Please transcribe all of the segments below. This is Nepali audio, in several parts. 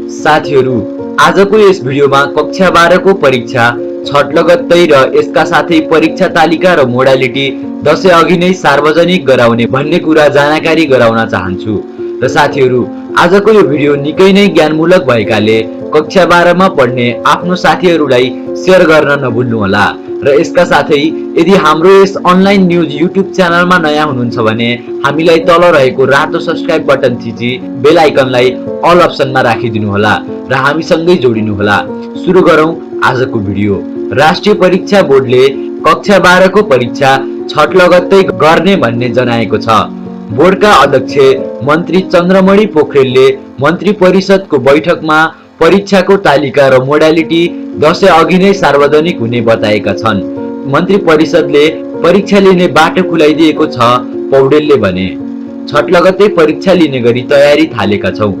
साथीहरु, आजको यस भिडियोमा कक्षा 12 को परीक्षा छट लगत्तै र यसका साथै परीक्षा तालिका र मोडालिटी दशैं अघि नै सार्वजनिक गराउने भन्ने कुरा जानकारी गराउन चाहन्छु। र साथीहरु, आजको यो भिडियो निकै नै ज्ञानमूलक भएकाले कक्षा 12 मा पढ्ने आफ्नो साथीहरुलाई शेयर गर्न नभुल्नु होला। र यसका साथै यदि हाम्रो यस अनलाइन न्यूज युट्युब च्यानलमा नयाँ हुनुहुन्छ भने हामीलाई तल रहेको रातो सब्स्क्राइब बटन थिची बेल आइकनलाई अल अप्सनमा राखिदिनु होला र हामीसँगै जोडिनु होला। सुरु गरौँ आजको भिडियो। राष्ट्रिय परीक्षा बोर्डले कक्षा 12 को परीक्षा छट लगत्तै गर्ने भन्ने जनाएको छ। बोर्डका अध्यक्ष मन्त्री चन्द्रमणि पोखरेलले मन्त्री परिषदको बैठकमा परीक्षाको तालिका र मोडालिटी दशैं अघि नै सार्वजनिक हुने बताएका छन्। मन्त्री परिषदले परीक्षा लिने बाटो खुलाइदिएको छ, पौडेलले भने। छट लगत्तै परीक्षा लिने गरी तयारी थालेका छौं।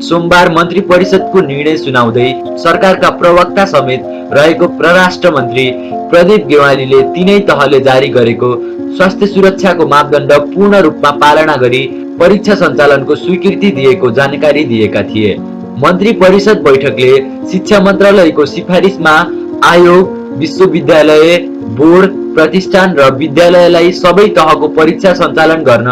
सोमबार मन्त्री परिषदको निर्णय सुनाउँदै सरकारका प्रवक्ता समेत रहेको परराष्ट्र मन्त्री प्रदीप गेवालीले तीनै तहले जारी गरेको स्वास्थ्य सुरक्षाको मापदण्ड पूर्ण रूपमा पालना गरी परीक्षा सञ्चालनको स्वीकृति दिएको जानकारी दिएका थिए। मन्त्री परिषद बैठकले शिक्षा मन्त्रालयको सिफारिसमा आयोग, विश्वविद्यालय, बोर्ड, प्रतिष्ठान र विद्यालयलाई सबै तहको परीक्षा सञ्चालन गर्न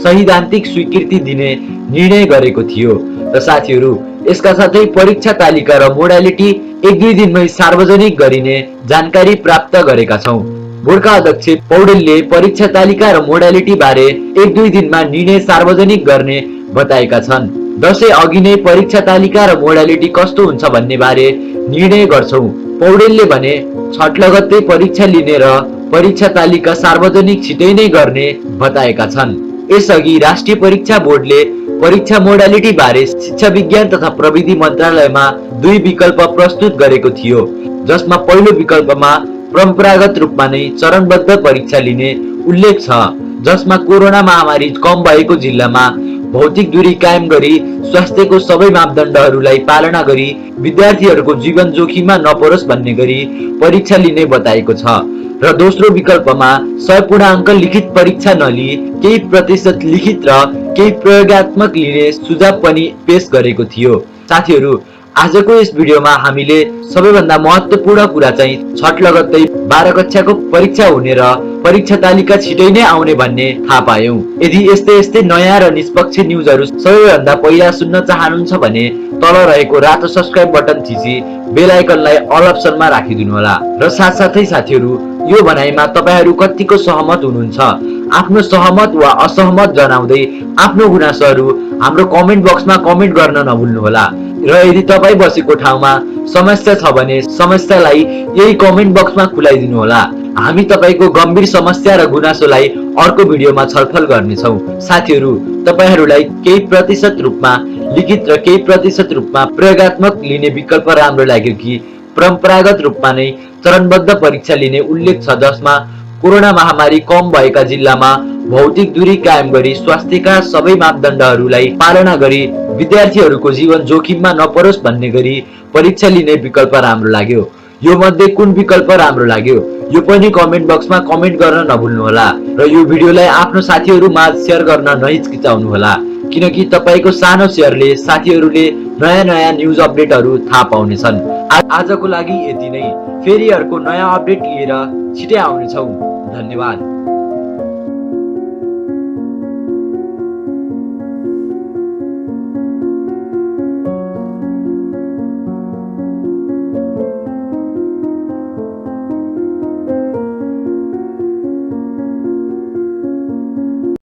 सैद्धान्तिक स्वीकृति दिने निर्णय गरेको थियो। र साथीहरु, यसका साथै परीक्षा तालिका र मोडालिटी 1-2 दिनमै सार्वजनिक गरिने जानकारी प्राप्त गरेका छौं। बोर्डका अध्यक्ष पौडेलले परीक्षा तालिका र मोडालिटी बारे 1-2 दिनमा निर्णय सार्वजनिक गर्ने बताएका छन्। दशैं अघि नै परीक्षा तालिका र मोडालिटी कस्तो हुन्छ भन्ने बारे निर्णय गर्छौं, पौडेलले भने। छट लगत्तै परीक्षा लिने र परीक्षा तालिका सार्वजनिक छिटै नै गर्ने बताएका छन्। यसअघि राष्ट्रिय परीक्षा बोर्डले परीक्षा मोडालिटी बारे शिक्षा विज्ञान तथा प्रविधि मन्त्रालयमा 2 विकल्प प्रस्तुत गरेको थियो, जसमा पहिलो विकल्पमा परम्परागत रूपमा नै चरणबद्ध परीक्षा लिने उल्लेख छ, जसमा कोरोना महामारी कम भएको जिल्लामा भौतिक दूरी कायम गरी स्वास्थ्यको सबै मापदण्डहरूलाई पालना गरी विद्यार्थीहरूको जीवन जोखिममा नपरोस् भन्ने गरी परीक्षा लिने बताएको छ। र दोस्रो विकल्पमा 100 पूर्णाङ्क लिखित परीक्षा नलिई केही प्रतिशत लिखित र केही प्रयोगात्मक लिने सुझाव पनि पेश गरेको थियो। साथीहरु, आजको यस भिडियोमा हामीले सबैभन्दा महत्त्वपूर्ण कुरा चाहिँ छट लगत्तै 12 कक्षाको परीक्षा हुने र परीक्षा तालिका छिटै नै आउने भन्ने थाहा पायौं। यदि यस्तै नयाँ र निष्पक्ष न्यूजहरू सबैभन्दा पहिला सुन्न चाहनुहुन्छ भने तल रहेको रातो सब्स्क्राइब बटन थिची बेल आइकनलाई अल अप्सनमा राखिदिनु होला। र साथसाथै साथीहरु, यो भनाइमा तपाईहरु कतिको सहमत हुनुहुन्छ? आफ्नो सहमत वा असहमत जनाउँदै आफ्नो गुनासोहरू हाम्रो कमेन्ट बक्समा कमेन्ट गर्न नभुल्नु होला। र यदि तपाई बसेको ठाउँमा समस्या छ भने समस्यालाई यही कमेन्ट बक्समा खुलाइदिनु होला। हामी तपाईको गम्भीर समस्या र गुनासोलाई अर्को भिडियोमा छलफल गर्नेछौं। साथीहरु, तपाईहरुलाई केही प्रतिशत रूपमा लिखित र केही प्रतिशत रूपमा प्रयोगात्मक लिने विकल्प राम्रो लाग्यो कि परम्परागत रूपमा नै चरणबद्ध परीक्षा लिने उल्लेख छ, जसमा कोरोना महामारी कम भएका जिल्लामा भौतिक दूरी कायम गरी स्वास्थ्यका सबै मापदण्डहरूलाई पालना गरी विद्यार्थीहरूको जीवन जोखिममा नपरोस् भन्ने गरी परीक्षा लिने विकल्प राम्रो लाग्यो? यो मध्ये कुन विकल्प राम्रो लाग्यो? यो पनि कमेन्ट बक्समा कमेन्ट गर्न नभुल्नु होला। र यो भिडियोलाई आफ्नो साथीहरु माझ शेयर गर्न नहिचकिचाउनु होला, किनकि तपाईको सानो शेयरले साथीहरुले नयाँ न्यूज अपडेटहरू थाहा पाउनेछन्। आजको लागि यति नै। फेरि अर्को नयाँ अपडेट लिएर छिटै आउनेछौं। धन्यवाद।